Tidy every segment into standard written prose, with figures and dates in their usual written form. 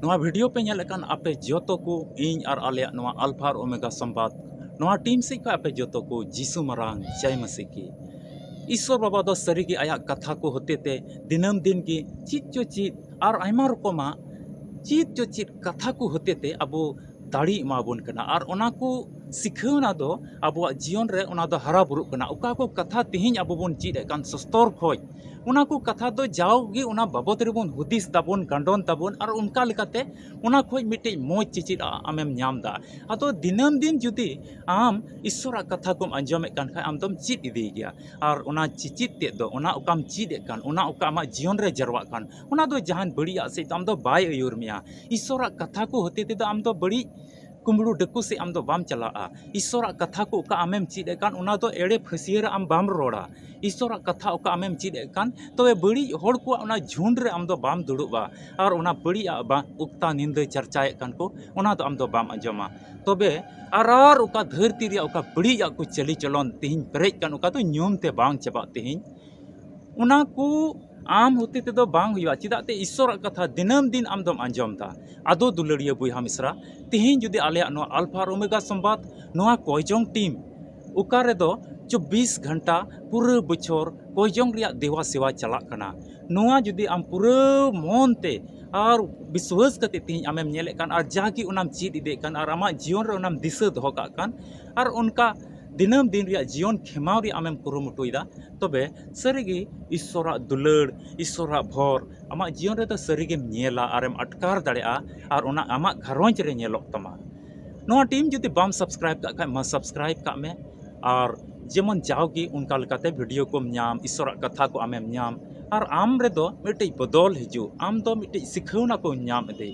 नवा वीडियो पे नेलेकान आपे जोतो को इन और आलिया नवा अल्फा और ओमेगा संवाद नवा टीम से को आपे जोतो को जीसु मरांग जय मसीह की ईश्वर बाबा दो सरी की आया कथा को होते थे दिनम दिन की चीत जो चीत और आयमा रकमा चीत जो चीत कथा को होते थे अबो दाड़ी माबुन कना और ओना को सिखावना दो अबो जीवन रे ओना दो हरा बुरुक कना उका को कथा तिहिन अबो बोन चीत एकान सस्तर खोज उना को कथा दो जाओगी उना बाबत रेबुन हुदिस दाबुन गांडोन ताबुन और उनका लेकाते उना खोज मिटे मोज चिचित आमेम न्याम दा अतो दिनम दिन जुदी आम ईश्वरा कथा को अंजमे कान खा आम दम चित इदी गया और उना चिचित ते दो उना उकाम चित कान उना उका मा जीवन रे जरवा कान उना दो जहान बड़िया से आम दो बाय अयुर मिया ईश्वरा कथा को होते ते दो आम दो बड़ी कुमड़ू डकू से आम दो बाम चला ईश्वरा कथा को उका आमेम चित कान उना दो एड़े फसियर आम बाम रोड़ा ईश्वरा कथा उका आमेम चित कान तो बड़ी हड़ को उना झुंड रे आम दो बाम दुड़ुबा और उना बड़िया बा उक्ता निंदा चर्चाए कान को उना दो आम दो बाम अंजमा तबे आर उका धरती रे उका बड़िया को चली चलन तिहिन पेरेज कान उका तो न्यूम ते बांग चबा तिहिन उना को आम होते ते दो बांग हुआ चिदाते ईश्वर कथा दिनम दिन आम दम अंजम दा आदो दुलड़िया बुहा मिश्रा तिहिन जुदी आलिया नो अल्फा ओमेगा संवाद नोआ कोयजोंग टीम उका रे दो 24 घंटा पूरा बछर कोयजोंग रिया देवा सेवा चला कना नोआ जुदी आम पूरा मन ते और विश्वास कते तिहिन आमेम नेले कान और जागी उनाम चीद इदे कान और आमा जीवन रे उनाम दिशा दोहो का कान और उनका दिनम दिन रिया जीवन खेमाव रे आमेम कुरुमुटुइदा तबे सरीगी ईश्वरा दुलड़ ईश्वरा भर आमा जीवन रे तो सरीगे नेला आरेम अटकार दाड़ेआ और उना आमा घरोंज रे नेलोक तमा नोआ टीम जुदी बाम सब्सक्राइब का खा मा सब्सक्राइब का में और जेमन जाओगी उनका लेकाते वीडियो को न्याम ईश्वरा कथा को आमेम न्याम और आम रे दो मिटे बदल हिजु आम दो मिटे सिखावना को न्याम दे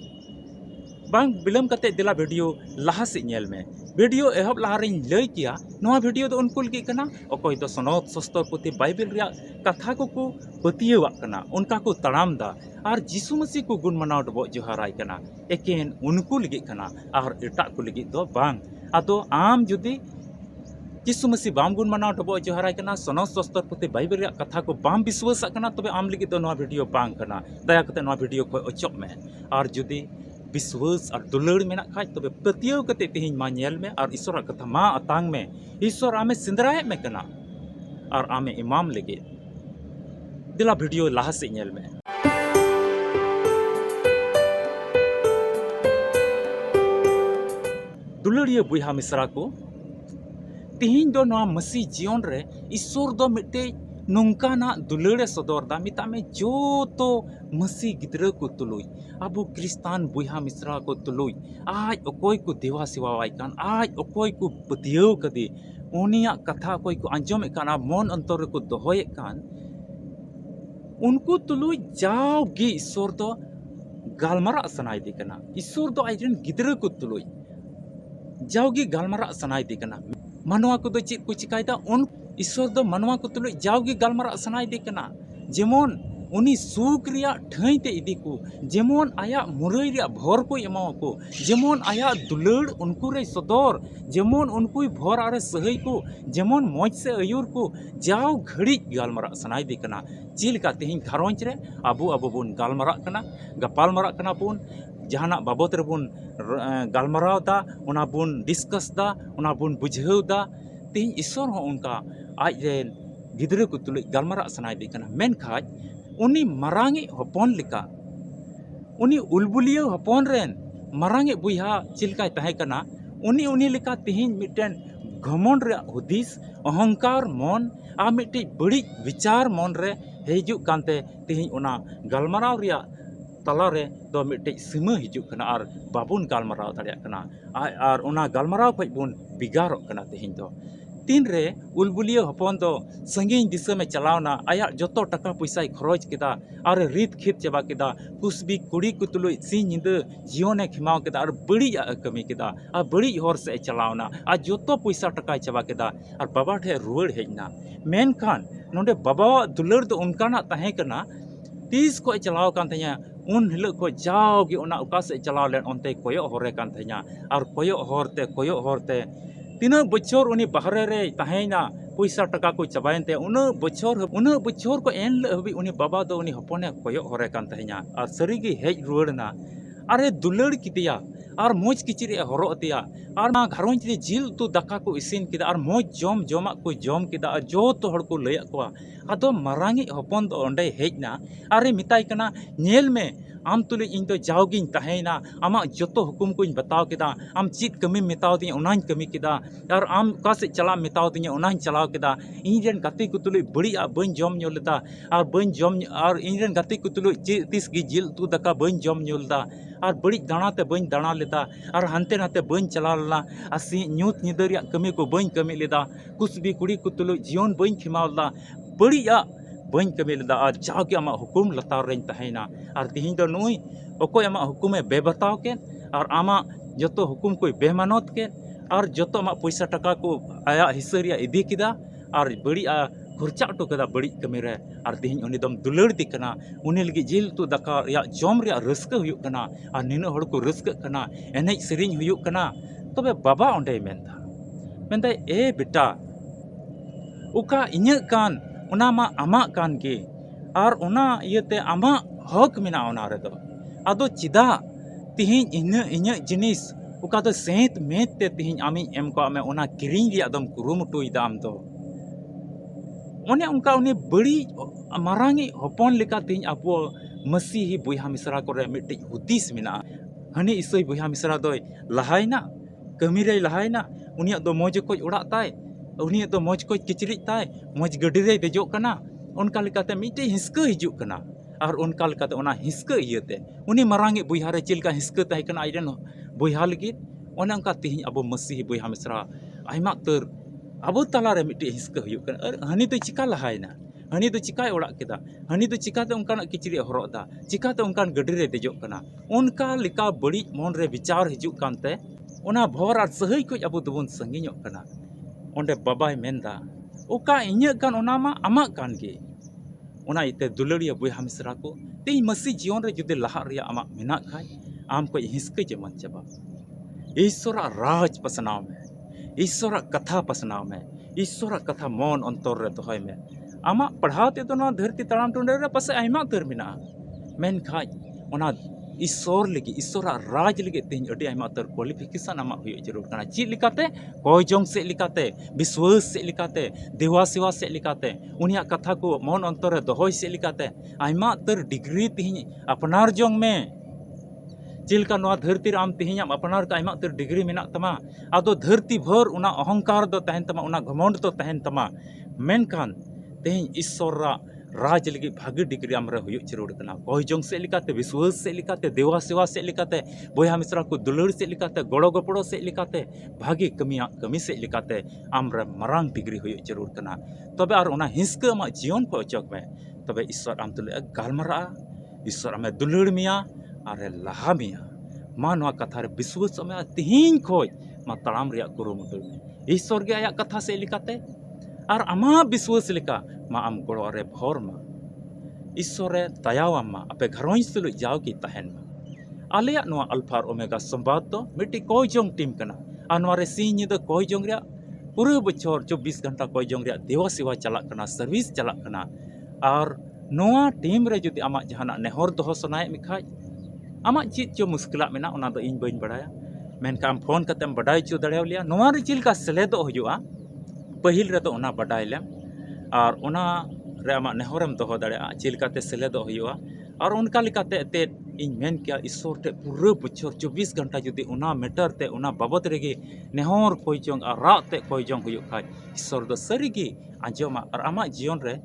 बांग बिलम कते दिला वीडियो लाहा से नेल में वीडियो एहब लाहारिन लय किया नोआ वीडियो दो उनकुल की कना अकोय दो सनद सस्तर पुति बाइबल रिया कथा को पतियवा कना उनका को तड़ाम दा और जीसु मसीह को गुण मनाव डबो जोहाराय कना एकेन उनको लगी कना और एटा को लगी दो बांग आदो आम जुदी जीसु मसीह बाम गुण मनाव डबो जोहाराय कना सनद सस्तर पुति बाइबल रिया कथा को बाम विश्वास कना तबे आम लगी दो नोआ वीडियो बांग कना दया कते नोआ वीडियो को अचोक में और जुदी विश्वास और दुलड़ में खाज तबे पतियो कते तिहिन मा नेल में और ईश्वर कथा मा अतांग में ईश्वर आमे सिंदराय में कना और आमे इमाम लगे दिला वीडियो लाहा से नेल में दुलड़िया बुहा मिश्रा को तिहिन दो नोआ मसीह जीवन रे ईश्वर दो मिटे नोंकाना दुलड़े सदर दा मिता में जो तो मसीह गिद्रा को तुलुई अबो क्रिस्तान बुहा मिश्रा को तुलुई आज अकोय को देवा सेवावाय कान आज अकोय को पतियो कदी उनिया कथा अकोय को अंजमे काना मन अंतर को दोहोय कान उनको तुलुई जाओगी ईश्वर दो गालमरा सनाय दी कना ईश्वर दो आइजन गिद्रा को तुलुई जाओगी गालमरा सनाय दी कना मनवा को दो चित को चिकायदा उन ईश्वर दो मनवा को तुलुई जाओगी गालमरा सनाय दी कना जेमन उनी सुख रिया ठाईते इदी को जेमन आया मुरई रिया भर को एमाव को जेमन आया दुलड़ उनको रे सदर जेमन उनको भर आरे सहई को जेमन मौज से अयुर को जाओ घड़ी गालमरा सनाय दी कना चिलका तिहिन घरोंज रे अबो अबो बुन गालमरा कना गपाल मरा कना बुन जहाना बाबत रे बुन गालमराव दा उना बुन डिस्कस दा उना बुन बुझाव दा तिहिन ईश्वर हो उनका आज रे गिद्रा को तुलुई गालमरा सनाय दी कना मेन खाज उनी मरांगे हपन लिका उनी उलबुलिया हपन रेन मरांगे बुहा चिलकाय तहे कना उनी लिका तिहिन मिटेन घमंड रे हुदिस अहंकार मन आ मिटे बड़ी विचार मन रे हिजु कानते तिहिन उना गालमराव रिया तला रे दो मिटे सीमा हिजु कना और बाबुन गालमराव दाड़िया कना और उना गालमराव खज बुन बिगारोक कना तिहिन दो तीन रे उलबुलिया हपन दो संगीन दिशा में चलावना आया जोतो टका पैसा खरच केदा और रीत खित चबा केदा कुसबी कुड़ी को तुलुई सी निंद जीवन खिमाव केदा और बड़ी कमी केदा और बड़ी हर से चलावना और जोतो पैसा टका चबा केदा और बाबा ठे रुआड़ हेजना मेनखान नोंडे बाबा दुलड़ दो उनकाना तहे कना तीस को चलाव कान तया उन हिलो को जाओगे उना उका से चलाव लेन ओनते कोयो हरे कान तया और कोयो हरते तीना बच्चर उनी बाहरे रे तहेना पैसा टका को चाबायनते उन बच्चर को एन हबी उनी बाबा दो उनी हपने कोयो हरे कान तहेना और सरीगी हेज रुआड़ना अरे दुलड़ कितिया और मोज किचरी हरो अतिया और मा घरोंज रे जिल तु दाका को इसिन किदा और मोज जमा को जम किदा और जो तो हड़ को लय कोआ आदो मारांगी हपन दो ओंडे हेजना अरे मिताई कना नेल में आम तुले इन तो जाओगिन तहेना आमा जतो हुकुम को बताओ किदा आम चित कमी मिताओ दी उनान कमी किदा और आम का से चला मिताओ दी उनान चलाओ किदा इन रेन गाते को तुले बड़ी आ बन जम न्योलदा और बन जम और इन रेन गाते को तुले तिस गी जिल तु दका बन जम न्योलदा और बड़ी दाणाते बन दाणा लेदा और हानते नाते बन चला लना आसी न्यूत निदरिया कमी को बन कमी लेदा कुछ भी कुड़ी को तुले जीवन बन खिमावदा बड़ी आ बन कमी लेदा और जाके आमा हुकुम लतार रेन तहेना और तिहिं दो नुई ओको आमा हुकुमे बेबताव के और आमा जतो हुकुम कोई बेमानत के और जतो आमा पैसा टका को आया हिस्सा इदी किदा और बड़ी आ खर्चा टो कदा बड़ी कमी रे और तिहिं उनी दम दुलड़ दी कना उनी लगी जिल तु दाका या जम रे रस्क हुयुक कना और निनो हड़ को रस्क कना एनेज सेरिंग हुयुक कना तबे बाबा ओंडे मेनदा ए बेटा उका इᱧᱟᱹᱜ कान उना मा आमा कान के और उना इयते आमा हक मेना उना रेदो आदो चिदा तिहिं इᱧᱟᱹᱜ जिनिस उका दो सेत मेत ते तिहिं आमी एम को आमे उना किरिंग रिया दम कुरुमुटुई दाम दो ओने उनका उनी बड़ी मारांगी हपन लेका तिहिं आबो मसीही बुया मिसरा करे मिट्टी हुदिस मेना हनी इसोई बुया मिसरा दोय लहायना कमी रे लहायना उनिया दो मौज को उड़ा ताय उनी तो मौज को किचरिज ताय मौज गड्डी रे देजो कना उनका लेकाते मिट्टी हिस्का हिजु कना और उनका लेकाते उना हिस्का इयते उनी मारांगी बुया रे चिलका हिस्का ताय कना आइरन बुया लगी ओने उनका तिहिं आबो मसीही बुया मिसरा आइमा तर आबो तला रे मिट्टी हिस्का हुयु कना हनी तो चिका लहायना हनी तो चिकाय उड़ा केदा हनी तो चिकाते उनका किचरी हरोदा चिकाते उनका गड्डी रे देजो कना उनका लेका बड़ी मन रे विचार हिजु कानते उना भोर और सही को आबो दोबन संगिño कना ओंडे बाबाय मेनदा ओका इᱧᱟᱹᱜ कान ओना मा आमाग कान गे ओना इते दुलड़िया बुया मिसरा को तेई मसी जीवन रे जुदे लहा रिया आमा मेना खाय आम को हिस्के जेमन चबा ईश्वरा राज पसनाव में ईश्वरा कथा पसनाव में ईश्वरा कथा मन अंतर रे दोहय में आमा पढ़ाव ते तो धरती तड़ाम टुंडे रे पासे आयमा तर मेना मेन खाय ओना ईश्वर लगी ईश्वरा राज लगी तेज अड़ी आयमा तर क्वालिफिकेशन आमा हुई जरूर कना चीज लिकाते कोयजोंग से लिकाते विश्वास से लिकाते देवा सेवा से लिकाते उनिया कथा को मन अंतर रे दोहय से लिकाते आयमा तर डिग्री तिहिं अपनार जोंग में चिलका नवा धरती आम तिहिं आम अपनार का आयमा तर डिग्री मेना तमा आदो धरती भर उना अहंकार दो तहन तमा उना घमंड दो तहन तमा मेनकान तेहिं ईश्वरा राज लगी भागी डिग्री आमरे हुयुक जरूर कना कोयजोंग से लिकाते विश्वास से लिकाते देवा सेवा से लिकाते बोया मिश्रा को दुलड़ से लिकाते गड़ो गपड़ो से लिकाते भागी कमी से लिकाते आमरे मारांग डिग्री हुयुक जरूर कना तबे आर ओना हिंसका आमा जीवन को अचक में तबे ईश्वर आम तुले गालमरा ईश्वर आमे दुलड़ मिया आरे लहा मिया मा नवा कथा रे विश्वास में तिहिं खोज मा तड़ाम रिया कुरुमुटु ईश्वर गे आया कथा से लिकाते और आमा विश्वास लिका मा आम गड़ो रे भोर मा ईश्वर दयावाम मा आपे घरोंज तुलुज जाओ की तहन मा आलिया नवा अल्फा और ओमेगा संवाद तो मिट्टी कोयजोंग टीम कना और नवा रे सिंह निदा कोयजोंग रिया पूरे बछर 24 घंटा कोयजोंग रिया देवा सेवा चला कना सर्विस चला कना और नवा टीम रे जुदी आमा जहाना नेहर दोहो सनाय मिखाय आमा चीज जो मुश्किला मेना ओना दो इन बइन बड़ाया मेनका आम फोन कतेम बड़ाय चो दड़ेव लिया नवा रे चिलका सेलेदो हुजुआ पहिल रे तो ओना बड़ाय लेम और ओना रे आमा नेहरम दोहो दाड़ेया चिलकाते सेलेदो हुजुआ और उनका लिकाते ते इन मेन किया ईश्वर ते पूरे बछर 24 घंटा जुदी ओना मेटर ते ओना बाबत रेगे नेहर कोयजोंग और रात ते कोयजोंग हुयुक खाय ईश्वर दो सरीगी आंजोमा और आमा जीवन रे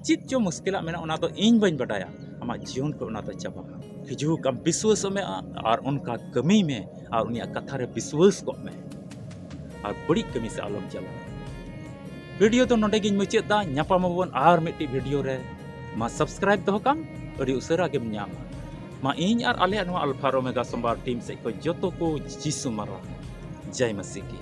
चित जो मुश्किला मेना ओना दो इन बइन बड़ाया आमा जीवन को ओना दो चाबा हिजुक आम विश्वास में और उनका कमी में और उनिया कथा रे विश्वास को में और बड़ी कमी से आलम चला वीडियो तो नोडे गिन मुचाद दा ᱧᱟᱯᱟᱢᱟᱵᱚᱱ आर मिट्टी वीडियो रे मा सब्सक्राइब दो काम अड़ी उसरा गेम ᱧᱟᱢᱟ मा इन और आले नवा अल्फा ओमेगा संबार टीम से को जतो को जिसु मारा जय मसीह की।